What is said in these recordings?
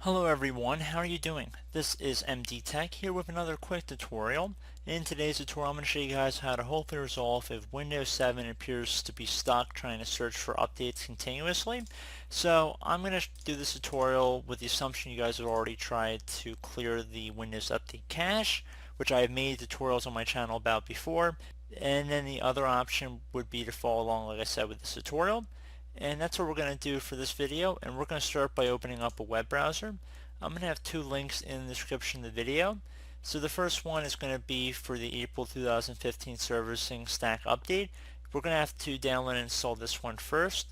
Hello everyone, how are you doing? This is MD Tech here with another quick tutorial. In today's tutorial I'm going to show you guys how to hopefully resolve if Windows 7 appears to be stuck trying to search for updates continuously. So I'm going to do this tutorial with the assumption you guys have already tried to clear the Windows Update cache, which I have made tutorials on my channel about before. And then the other option would be to follow along, like I said, with this tutorial. And that's what we're going to do for this video, and we're going to start by opening up a web browser. I'm going to have two links in the description of the video. So the first one is going to be for the April 2015 Servicing Stack Update. We're going to have to download and install this one first.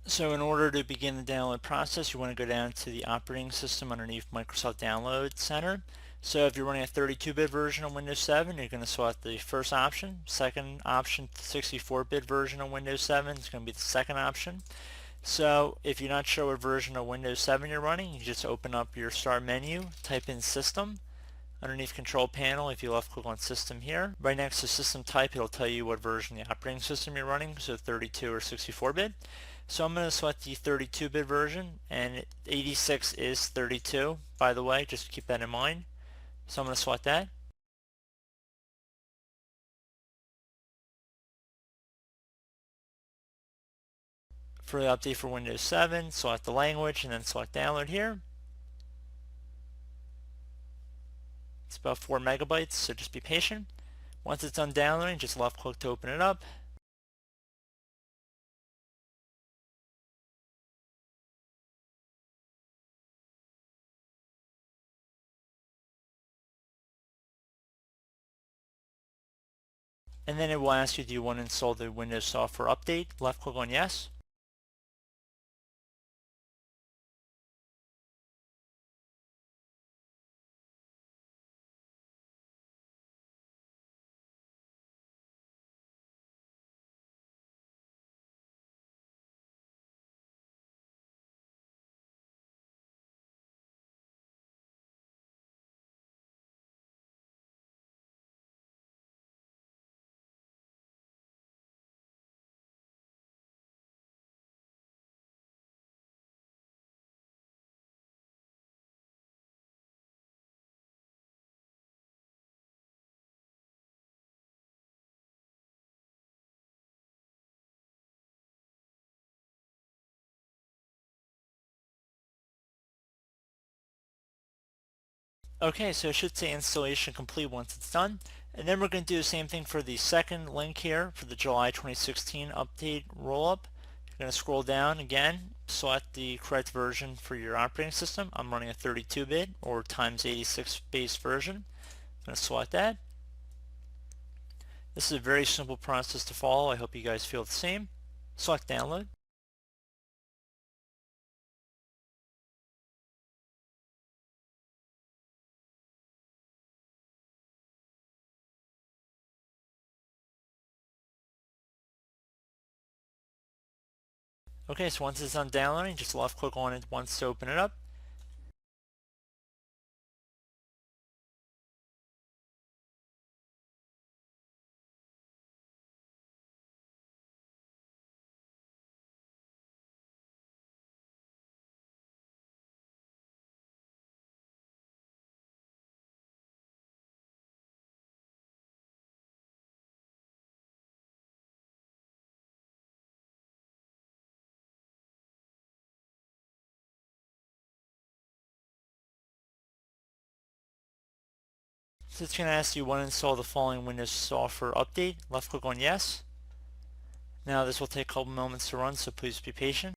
So in order to begin the download process, you want to go down to the operating system underneath Microsoft Download Center. So if you're running a 32-bit version of Windows 7, you're going to select the first option. Second option, 64-bit version of Windows 7 is going to be the second option. So if you're not sure what version of Windows 7 you're running, you just open up your Start menu, type in System. Underneath Control Panel, if you left click on System here, right next to System Type, it'll tell you what version of the operating system you're running, so 32 or 64-bit. So I'm going to select the 32-bit version, and 86 is 32, by the way, just keep that in mind. So I'm going to select that. For the update for Windows 7, select the language, and then select Download here. It's about 4 megabytes, so just be patient. Once it's done downloading, just left click to open it up. And then it will ask you, do you want to install the Windows software update? Left click on yes. Okay, so it should say installation complete once it's done. And then we're going to do the same thing for the second link here for the July 2016 update rollup. You're going to scroll down again, select the correct version for your operating system. I'm running a 32-bit or times 86 base version. I'm going to select that. This is a very simple process to follow. I hope you guys feel the same. Select download. Okay, so once it's done downloading, just left click on it once to open it up. So it's going to ask you want to install the following Windows software update. Left click on yes. Now this will take a couple moments to run, so please be patient.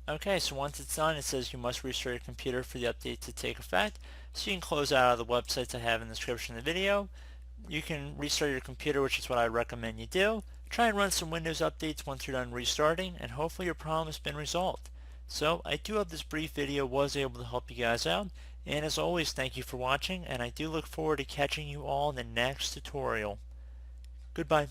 Okay, so once it's done, it says you must restart your computer for the update to take effect. So you can close out of the websites I have in the description of the video. You can restart your computer, which is what I recommend you do. Try and run some Windows updates once you're done restarting, and hopefully your problem has been resolved. So I do hope this brief video was able to help you guys out, and as always, thank you for watching, and I do look forward to catching you all in the next tutorial. Goodbye.